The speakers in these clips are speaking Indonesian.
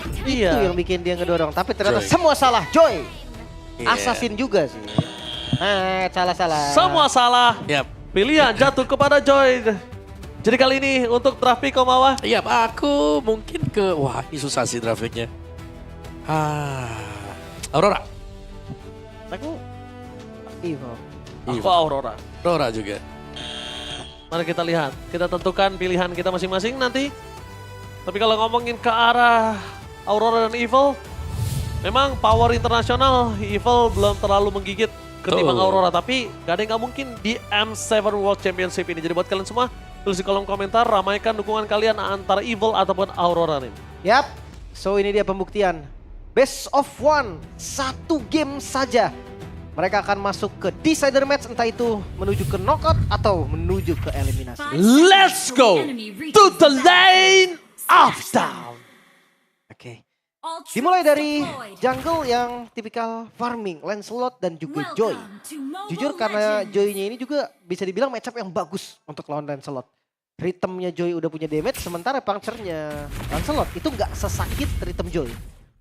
Itu Iya. yang bikin dia ngedorong. Tapi ternyata Joy. semua salah. Joy. Iya. Assassin juga sih. Salah-salah. Semua salah. Yap. Pilihan jatuh kepada Joy. Jadi kali ini untuk draft pick Komawa. Yap, aku mungkin wah ini susah sih draftnya. Aurora. Aku Evo. Aku Aurora. Aurora juga. Mari kita lihat. Kita tentukan pilihan kita masing-masing nanti. Tapi kalau ngomongin ke arah Aurora dan Evil, memang power internasional Evil belum terlalu menggigit ketimbang Tuh. Aurora. Tapi gak ada yang gak mungkin di M7 World Championship ini. Jadi buat kalian semua, tulis di kolom komentar, ramaikan dukungan kalian antara Evil ataupun Aurora nih. Yap. So ini dia pembuktian. Best of one. 1 game saja. Mereka akan masuk ke decider match, entah itu menuju ke knockout atau menuju ke eliminasi. Let's go to the lane of down. Oke. Dimulai dari jungle yang tipikal farming, Lancelot dan juga Joy. Jujur karena Joy-nya ini juga bisa dibilang matchup yang bagus untuk lawan Lancelot. Rhythmnya Joy udah punya damage, sementara puncture-nya Lancelot itu nggak sesakit rhythm Joy.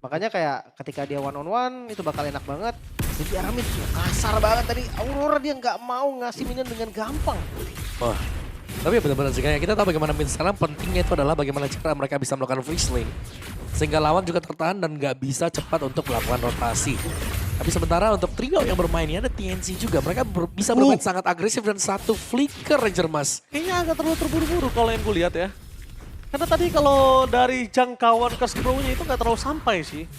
Makanya kayak ketika dia one on one itu bakal enak banget. Jadi Aramid kasar banget tadi. Aurora dia nggak mau ngasih minion dengan gampang. Wah. Tapi benar-benar sih kayak kita tahu bagaimana mid sekarang pentingnya itu adalah bagaimana cara mereka bisa melakukan free lane. Sehingga lawan juga tertahan dan nggak bisa cepat untuk melakukan rotasi. Tapi sementara untuk trio yang bermain ini ada TNC juga. Mereka bisa bermain sangat agresif dan satu flicker Ranger Mas. Kayaknya agak terlalu terburu-buru kalau yang gue lihat ya. Karena tadi kalau dari jangkauan ke scroll-nya itu nggak terlalu sampai sih.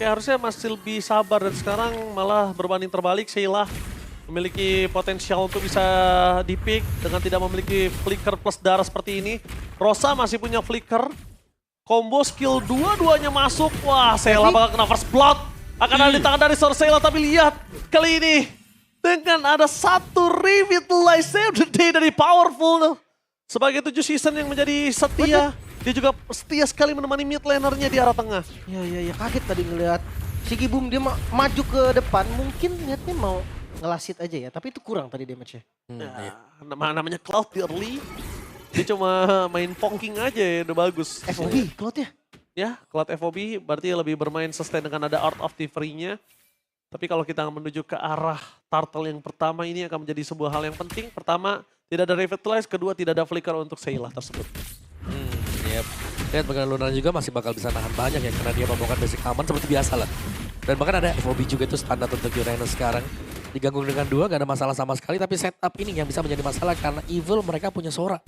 Ya harusnya masih lebih sabar dan sekarang malah berbanding terbalik Sheila memiliki potensial untuk bisa di-pick dengan tidak memiliki flicker plus darah seperti ini. Rosa masih punya flicker. Combo skill dua-duanya masuk. Wah, Sheila bakal kena first blood. Akan ada di tangan dari seorang Sheila, tapi lihat kali ini dengan ada satu revitalize save the day dari Powerful. Sebagai 7 season yang menjadi setia, dia juga setia sekali menemani mid lanernya di arah tengah. Ya kaget tadi ngelihat Sigi Boom dia maju ke depan, mungkin niatnya mau ngelasit aja ya, tapi itu kurang tadi damage-nya. Ya, namanya Cloud di early, dia cuma main poking aja ya, udah bagus. FOB, Cloud ya? Ya, Cloud FOB berarti lebih bermain sustain dengan ada Art of Thievery-nya. Tapi kalau kita menuju ke arah turtle yang pertama ini akan menjadi sebuah hal yang penting. Pertama, tidak ada revitalize, kedua tidak ada flicker untuk Sheila tersebut. Yep. Lihat bagaimana Lunar juga masih bakal bisa nahan banyak ya karena dia membawakan basic aman seperti biasa lah. Dan bahkan ada FOB juga itu standar untuk Uranus sekarang. Diganggu dengan 2 gak ada masalah sama sekali, tapi setup ini yang bisa menjadi masalah karena Evil mereka punya Sora.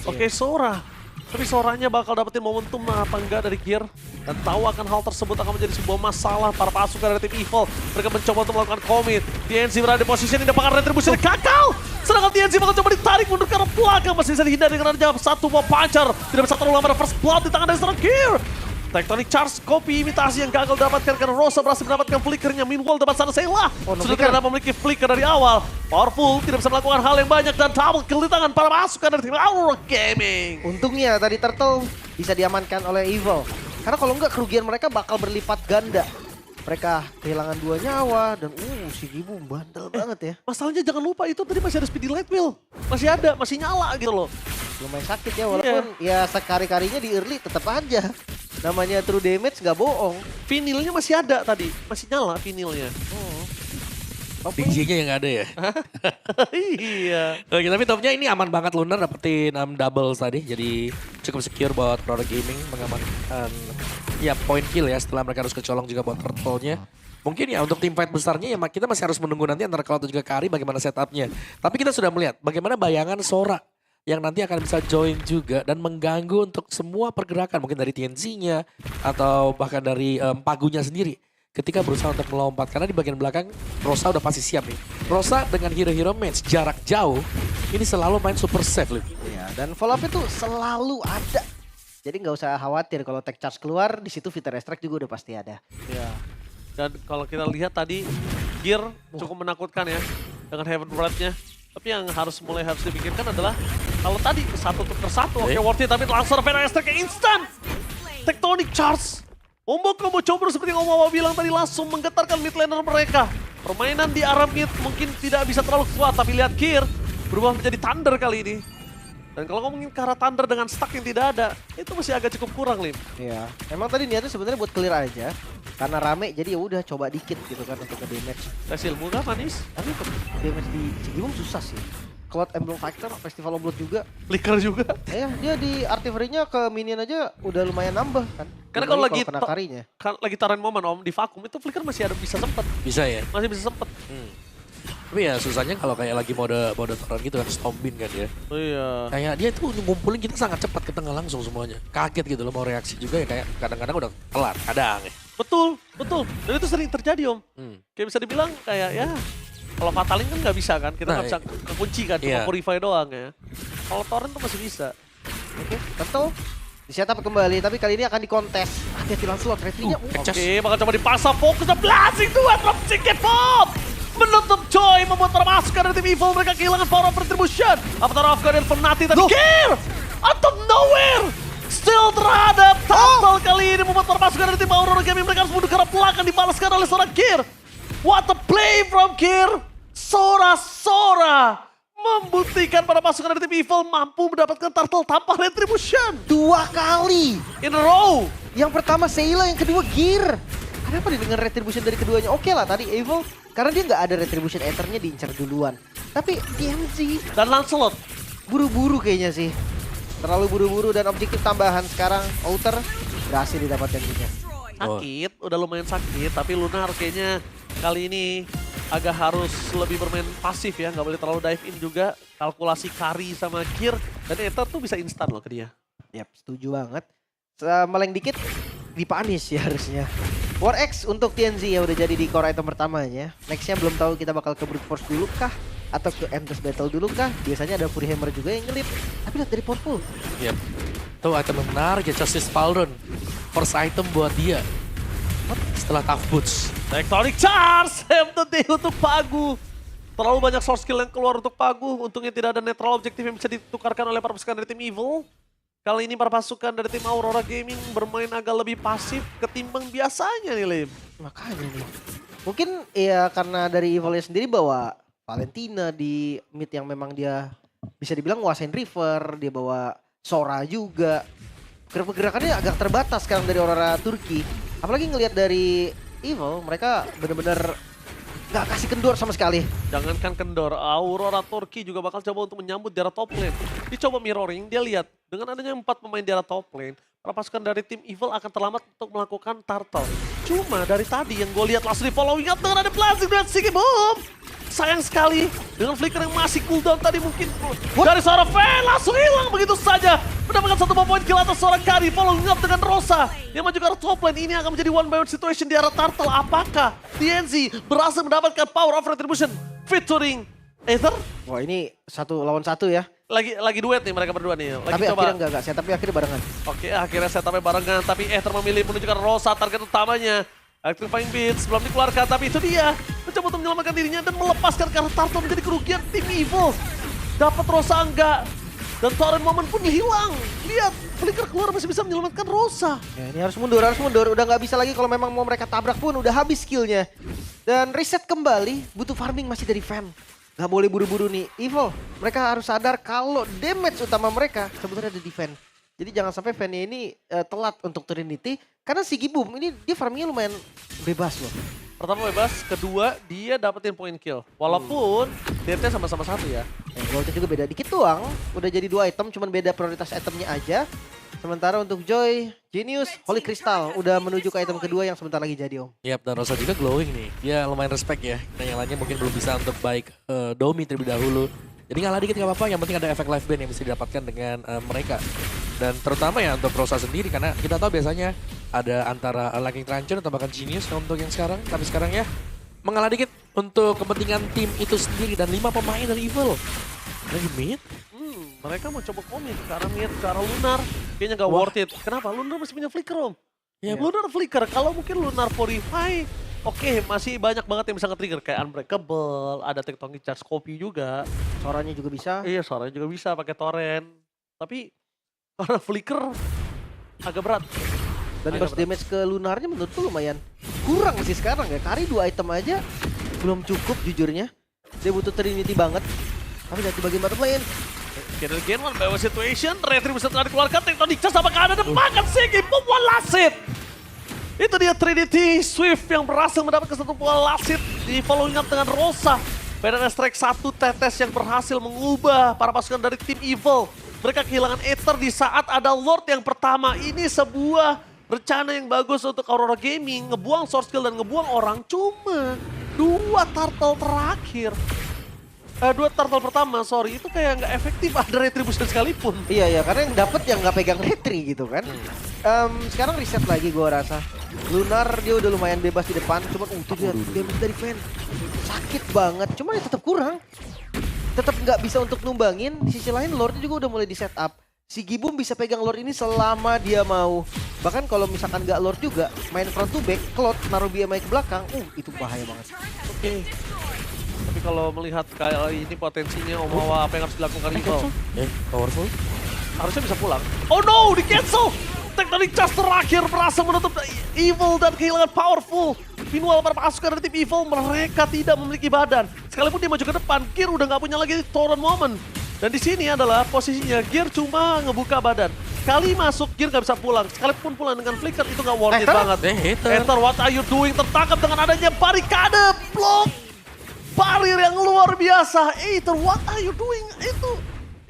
Oke, Sora. Tapi Soranya bakal dapetin momentum apa enggak dari Gear. Dan tahu akan hal tersebut akan menjadi sebuah masalah para pasukan dari tim Evil. Mereka mencoba untuk melakukan commit. TNC berada di posisi ini dapatkan retribusi dari Kakao. Sedangkan TNC bakal coba ditarik mundur ke arah belakang. Masih bisa dihindari dengan adanya satu buah puncher. Tidak bisa terlalu lama ada first blood di tangan dari seorang Gear. Tectonic Charge, kopi imitasi yang gagal dapatkan karena Rosa berhasil mendapatkan flickernya. Meanwhile dapat sana Sheila. Sudah tidak memiliki flicker dari awal. Powerful tidak bisa melakukan hal yang banyak dan double kill di tangan para pasukan dari tim Aurora Gaming. Untungnya tadi Turtle bisa diamankan oleh Evil. Karena kalau enggak kerugian mereka bakal berlipat ganda. Mereka kehilangan 2 nyawa dan Sigi Boom bandel banget ya. Masalahnya jangan lupa itu tadi masih ada speedy light wheel. Masih ada, masih nyala gitu loh. Lumayan sakit ya walaupun ya sekari-karinya di early tetap aja. Namanya true damage nggak bohong. Vinilnya masih ada tadi, masih nyala vinilnya. DJ-nya yang gak ada ya. Iya. Oke, tapi topnya ini aman banget Lunar dapetin double tadi. Jadi cukup secure buat Aurora Gaming mengamankan ya point kill ya setelah mereka harus kecolong juga buat turtle-nya. Mungkin ya untuk tim fight besarnya ya kita masih harus menunggu nanti antara Cloud dan juga Kari bagaimana setupnya. Tapi kita sudah melihat bagaimana bayangan Sora yang nanti akan bisa join juga dan mengganggu untuk semua pergerakan mungkin dari TNC-nya atau bahkan dari Pagunya sendiri ketika berusaha untuk melompat karena di bagian belakang Rosa udah pasti siap nih. Rosa dengan hero-hero match jarak jauh ini selalu main super safe loh. Ya, dan follow up itu selalu ada. Jadi nggak usah khawatir kalau tech charge keluar di situ Vita Restrict juga udah pasti ada. Ya. Dan kalau kita lihat tadi Gear cukup menakutkan ya dengan Heaven Breath-nya. Tapi yang harus dipikirkan adalah kalau tadi satu tuker satu oke worth it, tapi langsung Vita Restrict instan. Tectonic Charge. Combo coba seperti yang Om Wawa bilang tadi langsung menggetarkan mid laner mereka. Permainan di arah mid mungkin tidak bisa terlalu kuat, tapi lihat Gear berubah menjadi Thunder kali ini. Dan kalau ngomongin ke arah Thunder dengan stack yang tidak ada, itu masih agak cukup kurang, Lim. Iya. Emang tadi niatnya sebenarnya buat clear aja. Karena rame jadi ya udah coba dikit gitu kan untuk nge-damage. Tes ilmu kan manis? Tapi untuk damage di Cigibum susah sih. Cloud Emblem Fighter, Festival of Blood juga. Flicker juga. Ya, dia di artillery-nya ke minion aja udah lumayan nambah kan. Karena kalau Apalagi lagi kena karinya. lagi taran momen Om di vakum itu Flicker masih ada bisa sempet. Bisa ya. Masih bisa sempet. Tapi ya susahnya kalau kayak lagi mode torrent gitu kan, Stompin kan ya. Oh iya. Kayak dia tuh ngumpulin kita sangat cepat ke tengah langsung semuanya. Kaget gitu loh, mau reaksi juga ya kayak kadang-kadang udah telat, kadang ya. Betul, betul. Dan itu sering terjadi Om. Kayak bisa dibilang kayak ya kalau Fatalin kan nggak bisa kan, kita nggak bisa kekunci kan, cuma purify doang ya. Kalau Torrent tuh masih bisa. Oke, tentu. Di setup kembali, tapi kali ini akan dikontes. Hati-hati Lancelot, retrinya. Oke, bakal coba dipasang fokus dan blasting dua drop chicken bomb. Menutup Joy, membuat para masukan dari tim Evil, mereka kehilangan power of retribution. Avatar of God dan Fnatic tadi kill! Out of nowhere! Still terhadap Turtle kali ini membuat para masukan dari tim Aurora Gaming, mereka harus mundur ke arah belakang, dibalaskan oleh seorang Kir. What a play from Kir! Sora membuktikan para pasukan dari tim Evil mampu mendapatkan turtle tanpa retribution. 2 kali. In a row. Yang pertama Sayla, yang kedua Gear. Kenapa dia dengan retribution dari keduanya? Oke lah tadi Evil, karena dia nggak ada retribution ethernya diincar duluan. Tapi TMZ Dan Lancelot. buru-buru kayaknya sih. Terlalu buru-buru dan objektif tambahan sekarang Outer berhasil didapatkan juga. Sakit, udah lumayan sakit. Tapi Lunar kayaknya kali ini agak harus lebih bermain pasif ya, nggak boleh terlalu dive in juga. Kalkulasi carry sama gear dan Ether tuh bisa instan loh ke dia. Yap, setuju banget. Meleng dikit dipanis ya harusnya. War X untuk TNZ ya udah jadi di core item pertamanya. Nextnya belum tahu kita bakal ke Brute Force dulu kah? Atau ke Endless Battle dulu kah? Biasanya ada Fury Hammer juga yang ngelip. Tapi lihat dari Purple. Yep. Tuh item yang menarik ya, Justice Pauldron. First item buat dia. Setelah Tough Boots. Tectonic Charge, save the day untuk Pagu. Terlalu banyak source skill yang keluar untuk Pagu. Untungnya tidak ada netral objektif yang bisa ditukarkan oleh para pasukan dari tim Evil. Kali ini para pasukan dari tim Aurora Gaming bermain agak lebih pasif ketimbang biasanya nih Lim. Makanya nih. Mungkin ya karena dari Evilnya sendiri bawa Valentina di mid yang memang dia bisa dibilang nguasain River. Dia bawa Sora juga. Pergerakannya agak terbatas sekarang dari Aurora Turki. Apalagi ngelihat dari Evil, mereka benar-benar gak kasih kendor sama sekali. Jangankan kendor, Aurora Turki juga bakal coba untuk menyambut di arah top lane. Dicoba mirroring, dia lihat dengan adanya 4 pemain di arah top lane, para pasukan dari tim Evil akan terlambat untuk melakukan turtle. Cuma dari tadi yang gue lihat langsung di following up dengan ada blasting dan Sigi Boom. Sayang sekali dengan flicker yang masih cooldown tadi mungkin dari seorang Fan langsung hilang begitu saja. Mendapatkan 1 poin kill atas seorang Kari, following up dengan Rosa yang maju ke arah top lane. Ini akan menjadi one by one situation di arah Turtle. Apakah TNZ berhasil mendapatkan power of retribution featuring Aether? Wah ini 1 lawan 1 ya. Lagi duet nih mereka berdua nih. Lagi Tapi coba. akhirnya enggak sih, tapi akhirnya barengan. Oke, akhirnya setupnya barengan, tapi Aether memilih menunjukkan Rosa target utamanya. Electrifying Beats belum dikeluarkan, tapi itu dia. Mencoba untuk menyelamatkan dirinya dan melepaskan karena Turtle menjadi kerugian tim Evil. Dapat Rosa enggak, dan Torrent Moment pun hilang. Lihat, Flicker keluar masih bisa menyelamatkan Rosa. Ya, ini harus mundur. Udah nggak bisa lagi kalau memang mau mereka tabrak pun udah habis skillnya. Dan reset kembali, butuh farming masih dari Fan. Gak boleh buru-buru nih, Evil. Mereka harus sadar kalau damage utama mereka sebenarnya ada di Fan. Jadi jangan sampai Fan-nya ini telat untuk Trinity. Karena Sigi Boom ini dia farmingnya lumayan bebas loh. Pertama bebas, kedua dia dapetin point kill. Walaupun DT sama-sama 1 ya. Goldnya juga beda dikit doang. Udah jadi 2 item, cuman beda prioritas itemnya aja. Sementara untuk Joy, Genius, Holy Crystal udah menuju ke item kedua yang sebentar lagi jadi Om. Yap, dan Rosa juga glowing nih. Dia lumayan respect ya. Dan yang lainnya mungkin belum bisa untuk baik Domi terlebih dahulu. Jadi ngalah dikit gak apa-apa, yang penting ada efek live band yang bisa didapatkan dengan mereka. Dan terutama ya untuk Rosa sendiri, karena kita tahu biasanya ada antara Lightning Truncheon atau bahkan Genius untuk yang sekarang. Tapi sekarang ya mengalah dikit untuk kepentingan tim itu sendiri dan 5 pemain dari Evil. Lagi mid? Mereka mau coba komit ke arah mid, ke arah Lunar. Kayaknya gak worth it. Kenapa? Lunar masih punya flicker Om. Ya, Lunar flicker, kalau mungkin Lunar Purify, oke, masih banyak banget yang bisa nge-trigger. Kayak Unbreakable, ada Tectonic Charge Copy juga. Suaranya juga bisa. Iya, suaranya juga bisa pakai torrent. Tapi karena flicker agak berat. Dan burst damage ke Lunarnya menurutku lumayan kurang sih sekarang ya. Kari 2 item aja belum cukup jujurnya. Dia butuh Trinity banget. Tapi dari bagian bottom lane, Kira again one by one situation, Retribution telah dikeluarkan, Tectonic Charge apakah ada depankan Sigi, boom, one last hit. Itu dia Trinity Swift yang berhasil mendapatkan satu bola last hit di following up dengan Rosa. PNS Strike 1 tetes yang berhasil mengubah para pasukan dari tim Evil. Mereka kehilangan Aether di saat ada Lord yang pertama. Ini sebuah rencana yang bagus untuk Aurora Gaming. Ngebuang source skill dan ngebuang orang. Cuma 2 turtle terakhir. 2 turtle pertama, sorry. Itu kayak nggak efektif ada Retribution sekalipun. Iya, karena yang dapet yang nggak pegang retri gitu kan. Sekarang reset lagi gua rasa. Lunar dia udah lumayan bebas di depan. Cuma itu dia damage dari Fan. Sakit banget, cuma ya tetap kurang. Tetap nggak bisa untuk numbangin. Di sisi lain Lordnya juga udah mulai di setup. Si Gibum bisa pegang Lord ini selama dia mau. Bahkan kalau misalkan nggak Lord juga, main front to back, Cloud naruh BMI ke belakang, itu bahaya banget. Oke. Tapi kalau melihat kayak ini potensinya Omawa apa yang harus dilakukan Evil? Powerful. Harusnya bisa pulang. Oh no, di cancel! Tectonic Charge terakhir berhasil menutup Evil dan kehilangan Powerful. Meanwhile para pasukan dari tim Evil mereka tidak memiliki badan. Sekalipun dia maju ke depan, Gear udah nggak punya lagi Torrent Moment. Dan di sini adalah posisinya Gear cuma ngebuka badan. Sekali masuk Gear nggak bisa pulang. Sekalipun pulang dengan Flicker itu nggak worth it banget. Aether, what are you doing? Tertangkap dengan adanya barikade, blok. Barir yang luar biasa. Aether, what are you doing?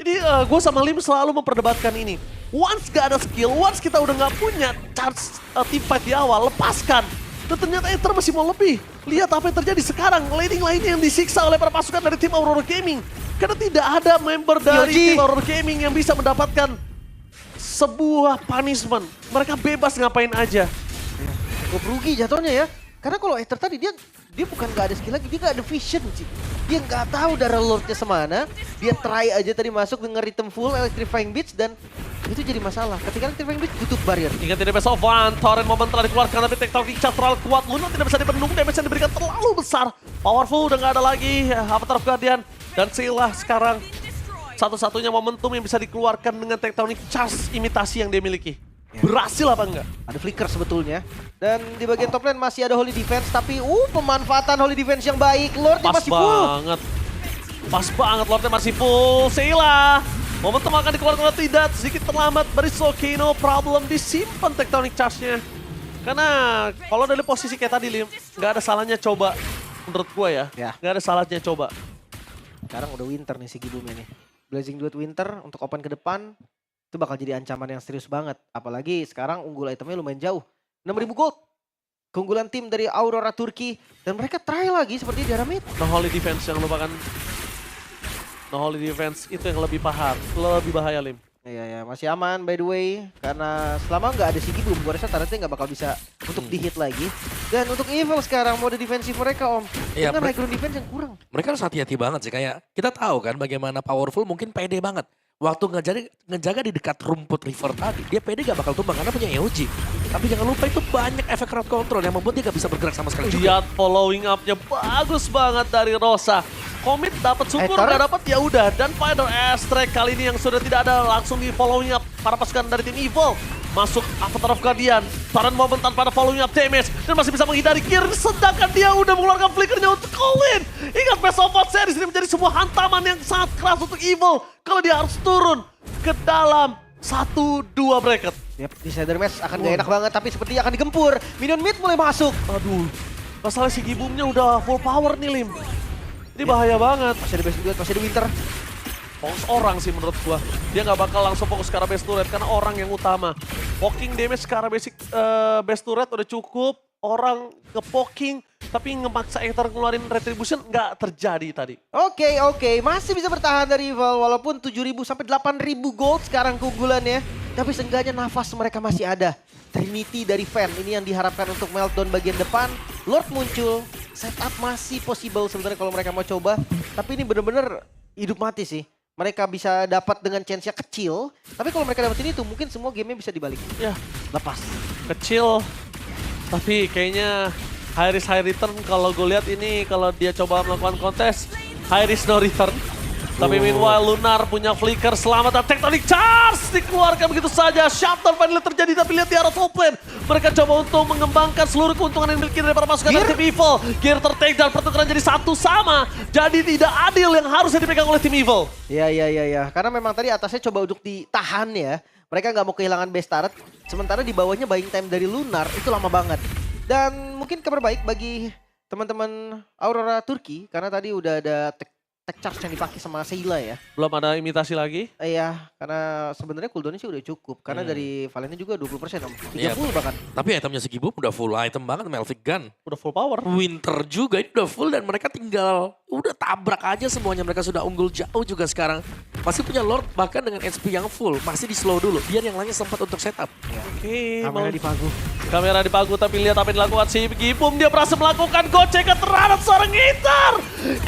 Ini gue sama Lim selalu memperdebatkan ini. Once gak ada skill, once kita udah gak punya charge teamfight di awal, lepaskan. Dan ternyata Aether masih mau lebih. Lihat apa yang terjadi sekarang. Laning lainnya yang disiksa oleh para pasukan dari tim Aurora Gaming. Karena tidak ada member dari tim Aurora Gaming yang bisa mendapatkan sebuah punishment. Mereka bebas ngapain aja. Cukup rugi jatuhnya ya. Karena kalau Aether tadi dia bukan gak ada skill lagi, dia gak ada vision sih. Dia nggak tahu darah Lordnya semana. Dia try aja tadi masuk dengan rhythm full, Electrifying Beats, dan itu jadi masalah. Ketika Electrifying Beats butuh barrier. Ingat tidak best of one, Torrent Moment telah dikeluarkan tapi Tectonic Charge terlalu kuat. Luna tidak bisa dibendung, damage yang diberikan terlalu besar. Powerful udah nggak ada lagi, Avatar of Guardian. Dan Sheila sekarang satu-satunya momentum yang bisa dikeluarkan dengan Tectonic Charge imitasi yang dia miliki. Berhasil apa enggak? Ada flicker sebetulnya. Dan di bagian top lane masih ada Holy Defense. Tapi pemanfaatan Holy Defense yang baik. Lordnya masih full. Pas banget Lordnya masih full. Sheila. Momentum akan dikeluarkan atau tidak. Sedikit terlambat. But it's okay, no problem. Disimpan Tectonic Charge-nya. Karena kalau dari posisi kayak tadi Lim, nggak ada salahnya coba. Menurut gue ya. Nggak ada salahnya coba. Sekarang udah Winter nih si Gibumnya nih. Blazing Duet Winter untuk open ke depan. Itu bakal jadi ancaman yang serius banget. Apalagi sekarang unggul itemnya lumayan jauh. 6.000 gold. Keunggulan tim dari Aurora Turki. Dan mereka try lagi seperti di Aramid. No Holy Defense yang lupakan. No Holy Defense itu yang lebih lebih bahaya Lim. Iya, masih aman by the way. Karena selama nggak ada si Gibum, gue rasa Tarantnya nggak bakal bisa untuk di-hit lagi. Dan untuk Evil sekarang mode defensif mereka Om. Iya, dengan high ground defense yang kurang. Mereka harus hati-hati banget sih. Kayak kita tahu kan bagaimana Powerful mungkin pede banget. Waktu ngejaga di dekat rumput river tadi, dia pede gak bakal tumbang karena punya EOG. Tapi jangan lupa itu banyak efek crowd control yang membuat dia gak bisa bergerak sama sekali juga. Lihat following up-nya bagus banget dari Rosa. Commit dapat syukur, gak dapat ya udah. Dan Final Airstrike kali ini yang sudah tidak ada langsung di following up para pasukan dari tim Evil. Masuk Avatar of Guardian, Torrent Moment tanpa ada following up damage. Dan masih bisa menghindari Gear, sedangkan dia udah mengeluarkan flickernya untuk Colin. Ingat Best of One Series ini menjadi sebuah hantaman yang sangat keras untuk Evil. Kalau dia harus turun ke dalam 1-2 bracket. Yap, di Shader Match akan gak enak banget, tapi sepertinya akan digempur. Minion mid mulai masuk. Aduh, masalah si Gibumnya udah full power nih Lim. Ini bahaya banget. Masih ada Best Duet, masih ada Winter. Fokus orang sih menurut gua. Dia nggak bakal langsung fokus ke arah base turret karena orang yang utama. Poking damage ke arah base turret udah cukup. Orang ke poking tapi ngemaksa Aether ngeluarin retribution nggak terjadi tadi. Oke. Masih bisa bertahan dari Evil walaupun 7.000 sampai 8.000 gold sekarang keunggulannya. Tapi seenggaknya nafas mereka masih ada. Trinity dari Fan ini yang diharapkan untuk meltdown bagian depan. Lord muncul, setup masih possible sebenarnya kalau mereka mau coba. Tapi ini bener-bener hidup mati sih. Mereka bisa dapat dengan chance-nya kecil. Tapi kalau mereka dapetin itu mungkin semua game-nya bisa dibalik. Ya, Lepas. kecil. Tapi kayaknya high risk high return kalau gue lihat ini kalau dia coba melakukan kontes high risk no return. Tapi meanwhile Lunar punya flicker selamat dan Tectonic Charge dikeluarkan begitu saja. Shutdown finally terjadi tapi lihat di arah top lane. Mereka coba untuk mengembangkan seluruh keuntungan yang dimiliki dari para pasukan dari tim Evil. Gear tertake dan pertukaran jadi satu sama. Jadi tidak adil yang harusnya dipegang oleh tim Evil. Iya. Karena memang tadi atasnya coba untuk ditahan ya. Mereka nggak mau kehilangan base turret. Sementara di bawahnya buying time dari Lunar itu lama banget. Dan mungkin kabar baik bagi teman-teman Aurora Turki. Karena tadi udah ada tech charge yang dipakai sama Sheila ya. Belum ada imitasi lagi. Iya, karena sebenarnya cooldownnya sih udah cukup. Karena dari Valiantnya juga 20%, 30 Iya. bahkan. Tapi itemnya Sigi Boom udah full item banget, Melvic Gun. Udah full power. Winter juga ini udah full dan mereka tinggal udah tabrak aja semuanya. Mereka sudah unggul jauh juga sekarang. Masih punya Lord bahkan dengan HP yang full. Masih di slow dulu biar yang lainnya sempat untuk setup. Oke, Kamera dipagu. kamera dipagu tapi lihat apa yang dilakukan si Gibum. Dia berhasil melakukan gocekan terhadap seorang Ether.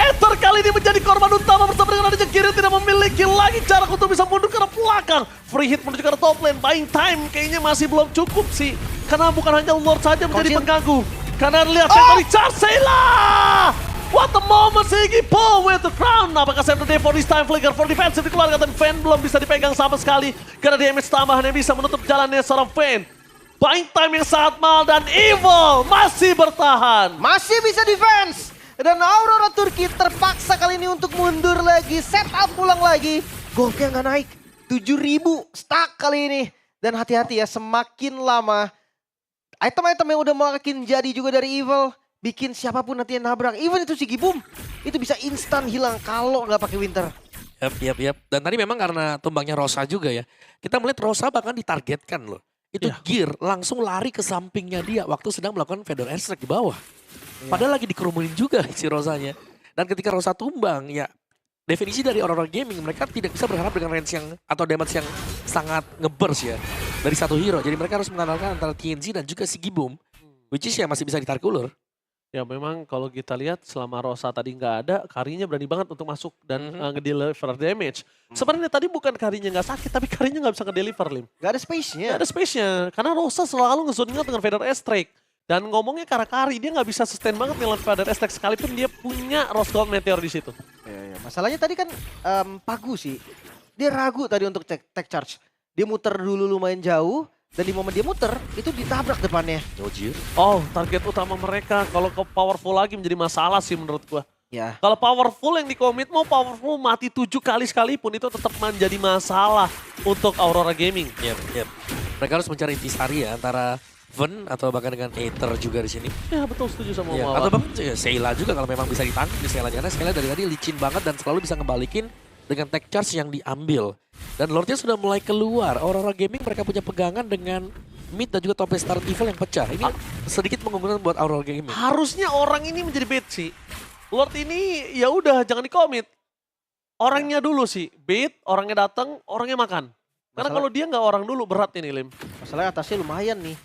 Ether kali ini menjadi korban utama bersama dengan adanya Kirin tidak memiliki lagi cara untuk bisa mundur ke arah belakang. Free hit menuju ke arah top lane. Buying time kayaknya masih belum cukup sih. Karena bukan hanya Lord saja menjadi pengganggu. Karena lihat Tectonic Charge Sheila. What the moment Sigi Paul with the crown. Apakah save the day for this time? Flicker for defensive dikeluarkan dan Fan belum bisa dipegang sama sekali. Karena damage tambahan yang bisa menutup jalannya seorang Fan. Buying time yang sangat mahal dan Evil masih bertahan. Masih bisa defense. Dan Aurora Turki terpaksa kali ini untuk mundur lagi. Setup pulang lagi. Goldnya nggak naik. 7.000 stuck kali ini. Dan hati-hati ya, semakin lama item-item yang udah makin jadi juga dari Evil. Bikin siapapun nanti yang nabrak. Even itu si Gibum. Itu bisa instan hilang kalau nggak pakai Winter. Yap. Dan tadi memang karena tumbangnya Rosa juga ya. Kita melihat Rosa bahkan ditargetkan loh. Itu Gear langsung lari ke sampingnya dia waktu sedang melakukan Feather Airstrike di bawah. Padahal lagi dikerumunin juga si Rosanya. Dan ketika Rosa tumbang ya definisi dari orang-orang gaming mereka tidak bisa berharap dengan range yang atau damage yang sangat ngeburst ya. Dari satu hero. Jadi mereka harus mengandalkan antara TNZ dan juga si Gibum. Which is ya masih bisa ditarik ulur. Ya memang kalau kita lihat selama Rosa tadi nggak ada, Karinya berani banget untuk masuk dan ngedeliver damage. Sebenarnya tadi bukan Karinya nggak sakit, tapi Karinya nggak bisa ngedeliver, Lim. Gak ada space-nya. Nggak ada space-nya, karena Rosa selalu nge-zoning out dengan Feather Airstrike. Dan ngomongnya Kari, dia nggak bisa sustain banget dengan Feather Airstrike sekalipun dia punya Rose Gold Meteor di situ. Ya. Masalahnya tadi kan Pagu sih. Dia ragu tadi untuk tech charge. Dia muter dulu lumayan jauh. Dan di momen dia muter, itu ditabrak depannya. Oh, target utama mereka kalau ke powerful lagi menjadi masalah sih menurut gua. Ya. Kalau powerful yang dikomit mau powerful mati 7 kali sekalipun itu tetap menjadi masalah untuk Aurora Gaming. Yep. Mereka harus mencari intisari ya antara Ven atau bahkan dengan Aether juga di sini. Ya betul, setuju sama Ya, Mawar. atau bahkan Sheila juga kalau memang bisa ditangkap di Sheila. Karena Sheila dari tadi licin banget dan selalu bisa ngebalikin dengan tech charge yang diambil. Dan Lordnya sudah mulai keluar. Aurora Gaming mereka punya pegangan dengan mid dan juga top star Evil yang pecah. Ini sedikit menguntungkan buat Aurora Gaming. Harusnya orang ini menjadi bait sih. Lord ini ya udah jangan dikomit. Orangnya dulu sih, bait, orangnya datang, orangnya makan. Karena kalau dia nggak orang dulu berat ini Lim. Masalahnya atasnya lumayan nih.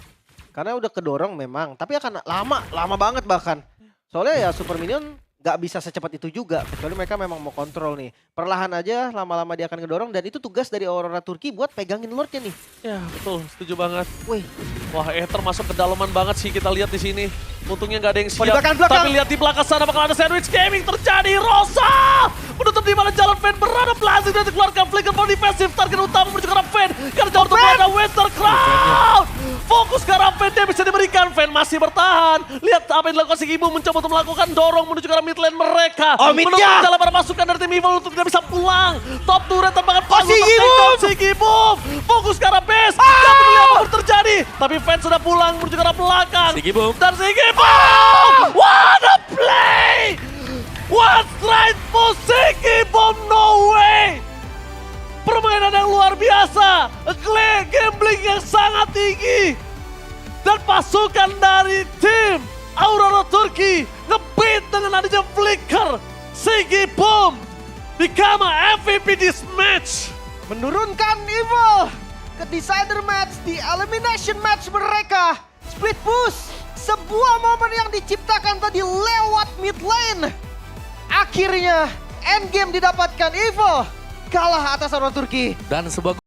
Karena udah kedorong memang. Tapi akan lama banget bahkan. Soalnya ya Super Minion gak bisa secepat itu juga. Kecuali mereka memang mau kontrol nih. Perlahan aja lama-lama dia akan ngedorong. Dan itu tugas dari Aurora Turki buat pegangin Lordnya nih. Ya betul, setuju banget. Wih. Wah, Aether masuk ke dalaman banget sih kita lihat di sini. Untungnya nggak ada yang siap. di belakang. Tapi lihat di belakang sana bakal ada sandwich gaming terjadi. Rosa menutup di mana jalan Fan berada Blazing dan dikeluarkan flicker for defensive. Target utama menuju ke arah Fan. Karena jauh untuk ada Winter Crown. Fokus ke arah Fan dia bisa diberikan. Fan masih bertahan. Lihat apa yang dilakukan si Ibu mencoba untuk melakukan dorong menuju ke arah mid lane mereka. Menutup jalan para pasukan dari tim Evil untuk tidak bisa pulang. Top turret tembakan pas untuk take down si Gibum. Fokus ke arah base. Gak peduli apapun terjadi. Tapi Fan sudah pulang menuju ke arah belakang. Si Gibum. Dan si Gibum. What a play! What right for si Gibum? No way! Permainan yang luar biasa. Gambling yang sangat tinggi. Dan pasukan dari tim Aurora Turki nge-beat dengan adanya flicker. Si Gibum become a MVP this match. Menurunkan Evil ke decider match di elimination match mereka. Split push. Sebuah momen yang diciptakan tadi lewat mid lane. Akhirnya endgame didapatkan Evil. Kalah atas Aurora Turki. Dan sebuah